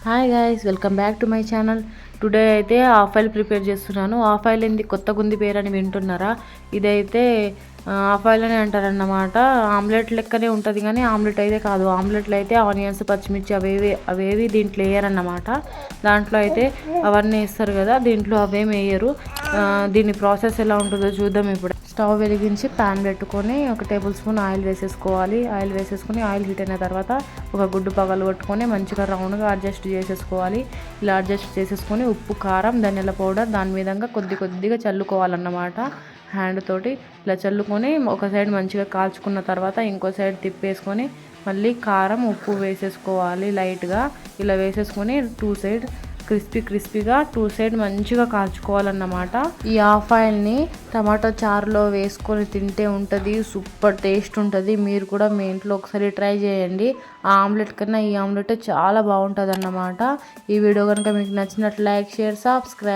Hi guys, welcome back to my channel. Today అయితే half oil prepare చేస్తున్నాను. Half oil ఏంది కొత్త గుంది పేరు అని వింటున్నారా? ఇదైతే హాఫ్ ఆయిల్ అని అంటారన్నమాట. ఆమ్లెట్ లెక్కనే ఉంటుంది కానీ ఆమ్లెట్ అయితే కాదు. ఆమ్లెట్లో అయితే ఆనియన్స్, పచ్చిమిర్చి అవేవి దీంట్లో వేయరన్నమాట. దాంట్లో అయితే అవన్నీ వేస్తారు కదా, దీంట్లో అవేమి వేయరు. దీని ప్రాసెస్ ఎలా ఉంటుందో చూద్దాం. ఇప్పుడు స్టవ్ వెలిగించి ప్యాన్ పెట్టుకొని 1 టేబుల్ స్పూన్ ఆయిల్ వేసేసుకోవాలి. ఆయిల్ వేసేసుకొని ఆయిల్ హీట్ అయిన తర్వాత ఒక గుడ్డు పగలు కొట్టుకొని మంచిగా రౌండ్గా అడ్జస్ట్ చేసేసుకోవాలి. ఇలా అడ్జస్ట్ చేసేసుకొని ఉప్పు, కారం, ధనియాల పౌడర్ దాని విధంగా కొద్దిగా చల్లుకోవాలన్నమాట. హ్యాండ్ తోటి ఇలా చల్లుకొని ఒక సైడ్ మంచిగా కాల్చుకున్న తర్వాత ఇంకో సైడ్ తిప్పేసుకొని మళ్ళీ కారం, ఉప్పు వేసేసుకోవాలి లైట్గా. ఇలా వేసేసుకొని 2 సైడ్ క్రిస్పీగా 2 సైడ్ మంచిగా కాల్చుకోవాలన్నమాట. ఈ హాఫ్ ఆయిల్ని టమాటో చారులో వేసుకొని తింటే ఉంటుంది, సూపర్ టేస్ట్ ఉంటుంది. మీరు కూడా మీ ఇంట్లో ఒకసారి ట్రై చేయండి. ఆ ఆమ్లెట్ కన్నా ఈ ఆమ్లెట్ చాలా బాగుంటుంది అన్నమాట. ఈ వీడియో కనుక మీకు నచ్చినట్లు లైక్, షేర్, సబ్స్క్రైబ్.